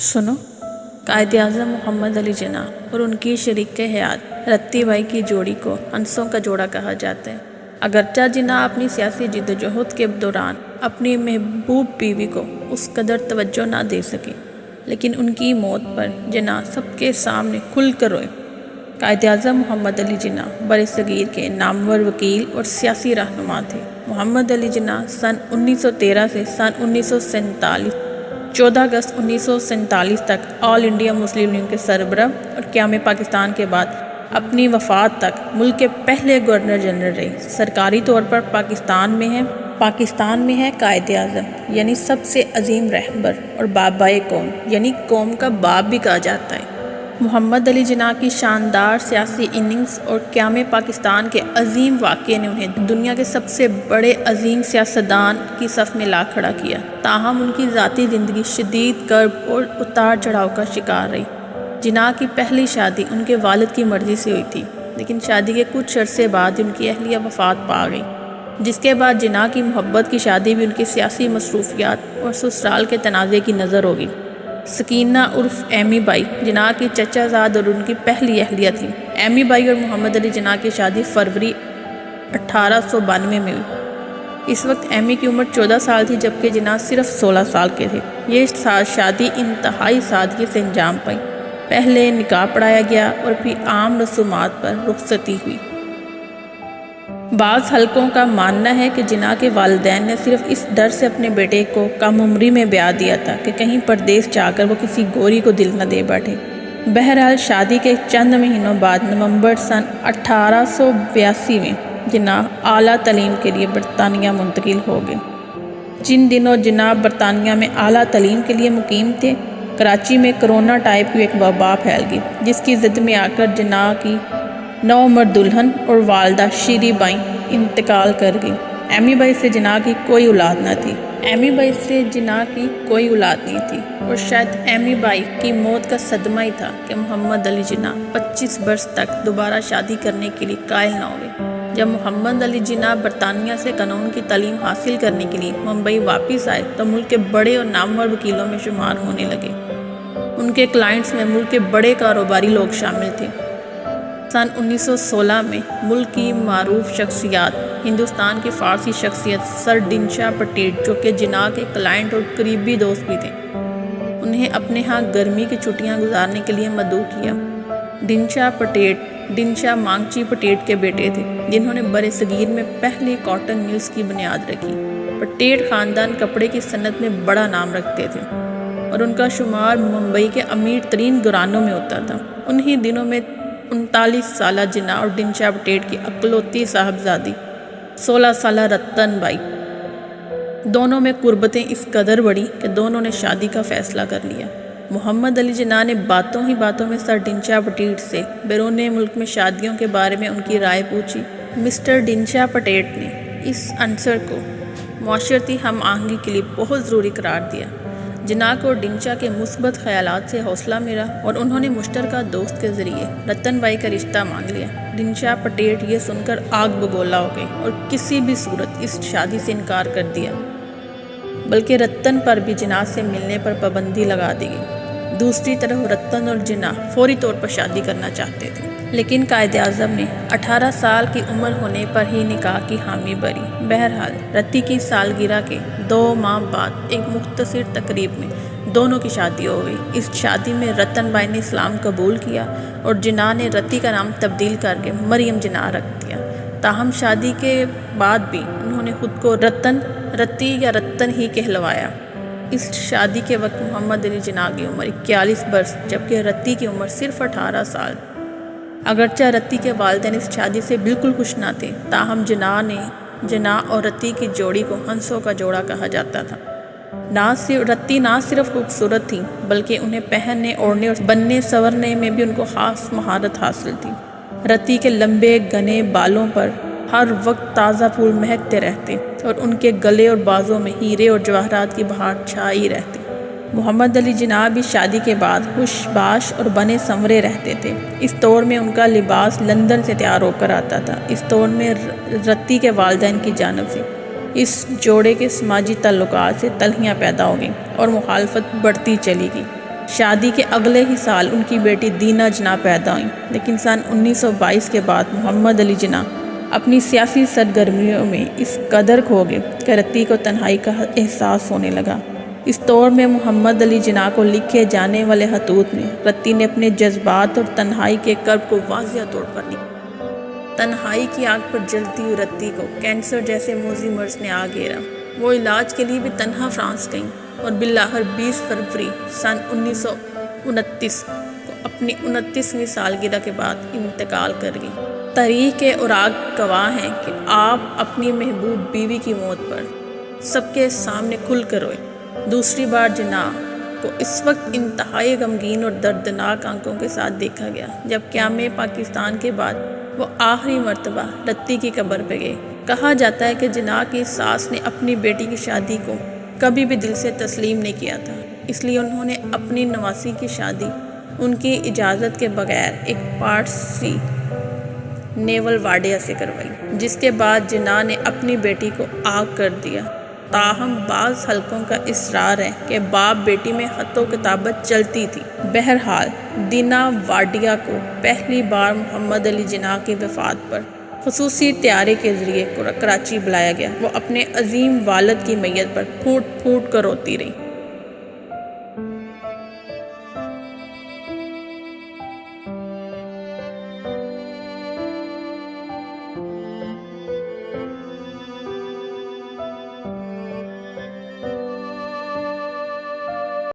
सुनो, कायद आज़म मोहम्मद अली जिन्ना और उनकी शरीक हयात रत्ती बाई की जोड़ी को हंसों का जोड़ा कहा जाता है। अगरचा जिन्ना अपनी सियासी जिद्दोजहद के दौरान अपनी महबूब बीवी को उस कदर तवज्जो ना दे सके, लेकिन उनकी मौत पर जिन्ना सबके सामने खुल कर रोए। कायद आज़म मोहम्मद अली जिन्ना बरसगीर के नामवर वकील और सियासी रहनुमा थे। मोहम्मद अली जिन्ना सन 1913 से सन 1947 14 अगस्त 1947 तक ऑल इंडिया मुस्लिम लीग के सरबराह और क़याम पाकिस्तान के बाद अपनी वफ़ात तक मुल्क के पहले गवर्नर जनरल रहे। सरकारी तौर पर पाकिस्तान में है कायद आज़म यानी सबसे अजीम रहबर और बाबाए कौम यानी कौम का बाप भी कहा जाता है। मोहम्मद अली जिन्ना की शानदार सियासी इनिंग्स और क़याम पाकिस्तान के अजीम वाक़े ने उन्हें दुनिया के सबसे बड़े अजीम सियासतदान की सफ़ में ला खड़ा किया। ताहम उनकी ज़ाती ज़िंदगी शदीद कर्ब और उतार चढ़ाव का शिकार रही। जिन्ना की पहली शादी उनके वालिद की मर्ज़ी से हुई थी, लेकिन शादी के कुछ अरसे बाद उनकी अहलिया वफ़ात पा गई, जिसके बाद जिन्ना की मोहब्बत की शादी भी उनकी सियासी मसरूफियात और ससुराल के तनाज़े की नज़र होगी। सकीना उर्फ एमी बाई जिन्ना की चचाजाद और उनकी पहली अहलिया थी। एमी बाई और मोहम्मद अली जिन्ना की शादी फरवरी 1892 में हुई। इस वक्त एमी की उम्र 14 साल थी, जबकि जिन्ना सिर्फ 16 साल के थे। ये शादी इंतहाई सादगी से अंजाम पाई। पहले निकाह पढ़ाया गया और फिर आम रसूमात पर रुखसती हुई। बाज़ हलकों का मानना है कि जिन्ना के वालिदैन ने सिर्फ इस डर से अपने बेटे को कम उम्री में ब्याह दिया था कि कहीं परदेश जाकर वो किसी गोरी को दिल न दे बैठे। बहरहाल शादी के चंद महीनों बाद नवंबर सन 1882 में जिन्ना आला तालीम के लिए बरतानिया मुंतकिल हो गए। जिन दिनों जिन्ना बरतानिया में आला तालीम के लिए मुकीम थे, कराची में कोरोना टाइप की एक वबा फैल गई, जिसकी ज़िद में आकर जिन्ना की नौउम्र दुल्हन और वालदा शीरी बाई इंतकाल कर गई। एमी बाई से जिन्ना की कोई औलाद न थी और शायद एमी बाई की मौत का सदमा ही था कि मोहम्मद अली जिन्ना 25 बरस तक दोबारा शादी करने के लिए कायल न हुए। जब मोहम्मद अली जिन्ना बरतानिया से कानून की तालीम हासिल करने के लिए मुंबई वापस आए तो मुल्क के बड़े और नामवर वकीलों में शुमार होने लगे। उनके क्लाइंट्स में मुल्क के बड़े कारोबारी लोग शामिल थे। सन 1916 में मुल्क की मारूफ शख्सियत, हिंदुस्तान की फ़ारसी शख्सियत सर दिनशाह पटेल, जो कि जिन्ना के क्लाइंट और करीबी दोस्त भी थे, उन्हें अपने यहाँ गर्मी की छुट्टियाँ गुजारने के लिए मदऊ किया। दिनशाह मांगची पटेल के बेटे थे, जिन्होंने बरसगीर में पहली कॉटन मिल्स की बुनियाद रखी। पटेल ख़ानदान कपड़े की सनत में बड़ा नाम रखते थे और उनका शुमार मुंबई के अमीर तरीन घरानों में होता था। उन्हीं दिनों में 39 साला जिन्ना और दिनशाह पटेल की अकलौती साहबजादी 16 साला रतन बाई, दोनों में कुर्बतें इस कदर बढ़ी कि दोनों ने शादी का फैसला कर लिया। मोहम्मद अली जिन्ना ने बातों ही बातों में सर दिनशाह पटेल से बैरून मुल्क में शादियों के बारे में उनकी राय पूछी। मिस्टर दिनशाह पटेल ने इस आंसर को माशरती हम आहंगी के लिए बहुत ज़रूरी करार दिया। जिन्ना को दिनशाह के मुस्बत ख़यालात से हौसला मिला और उन्होंने मुश्तरका दोस्त के ज़रिए रतन बाई का रिश्ता मांग लिया। दिनशाह पटेल ये सुनकर आग बगोला हो गए और किसी भी सूरत इस शादी से इनकार कर दिया, बल्कि रतन पर भी जिन्ना से मिलने पर पाबंदी लगा दी गई। दूसरी तरफ रतन और जिन्ना फौरी तौर पर शादी करना चाहते थे, लेकिन कायद आज़म ने 18 साल की उम्र होने पर ही निकाह की हामी भरी। बहरहाल रत्ती की सालगिरह के 2 माह बाद एक मुख्तसर तकरीब में दोनों की शादी हो गई। इस शादी में रतन बाई ने इस्लाम कबूल किया और जिन्ना ने रत्ती का नाम तब्दील करके मरियम जिन्ना रख दिया। ताहम शादी के बाद भी उन्होंने खुद को रत्ती या रतन ही कहलवाया। इस शादी के वक्त मोहम्मद अली जिन्ना की उम्र 41 बरस जबकि रत्ती की उम्र सिर्फ 18 साल। अगरचा रत्ती के वालिदैन इस शादी से बिल्कुल खुश न थे, ताहम जिन्ना और रत्ती की जोड़ी को हंसों का जोड़ा कहा जाता था। रत्ती ना सिर्फ खूबसूरत थी, बल्कि उन्हें पहनने, ओढ़ने और बनने संवरने में भी उनको खास महारत हासिल थी। रत्ती के लंबे घने बालों पर हर वक्त ताज़ा फूल महकते रहते और उनके गले और बाजों में हीरे और जवाहरात की बहार छाई रहती। मोहम्मद अली जिन्ना भी शादी के बाद खुशबाश और बने संवरे रहते थे। इस दौर में उनका लिबास लंदन से तैयार होकर आता था। इस दौर में रत्ती के वालिदैन की जानिब से इस जोड़े के समाजी ताल्लुकात से तलहियाँ पैदा हो गईं और मुखालफत बढ़ती चली गई। شادی کے اگلے ہی سال ان کی بیٹی دینا جناح پیدا ہوئیں، لیکن سن 1922 کے بعد محمد علی جناح اپنی سیاسی سرگرمیوں میں اس قدر کھو گئے کہ رتی کو تنہائی کا احساس ہونے لگا۔ اس دور میں محمد علی جناح کو لکھے جانے والے خطوط میں رتی نے اپنے جذبات اور تنہائی کے کرب کو واضح طور پر لکھا۔ تنہائی کی آگ پر جلتی ہوئی رتی کو کینسر جیسے موذی مرض نے آ گھیرا۔ وہ علاج کے لیے بھی تنہا فرانس گئیں اور بالآخر 20 فروری سن 1929 کو اپنی 29ویں سالگرہ کے بعد انتقال کر گئیں۔ تاریخ کے اوراق گواہ ہیں کہ آپ اپنی محبوب بیوی کی موت پر سب کے سامنے کھل کر روئے۔ دوسری بار جناح کو اس وقت انتہائی غمگین اور دردناک آنکھوں کے ساتھ دیکھا گیا جب قیام پاکستان کے بعد وہ آخری مرتبہ رتی کی قبر پہ گئے۔ کہا جاتا ہے کہ جناح کی ساس نے اپنی بیٹی کی شادی کو کبھی بھی دل سے تسلیم نہیں کیا تھا، اس لیے انہوں نے اپنی نواسی کی شادی ان کی اجازت کے بغیر ایک پارسی نیول وارڈیا سے کروائی، جس کے بعد جناح نے اپنی بیٹی کو آگ کر دیا۔ تاہم بعض حلقوں کا اصرار ہے کہ باپ بیٹی میں خط و کتابت چلتی تھی۔ بہرحال دینا وارڈیا کو پہلی بار محمد علی جناح کی وفات پر خصوصی طیارے کے ذریعے کراچی بلایا گیا۔ وہ اپنے عظیم والد کی میت پر پھوٹ پھوٹ کر روتی رہی۔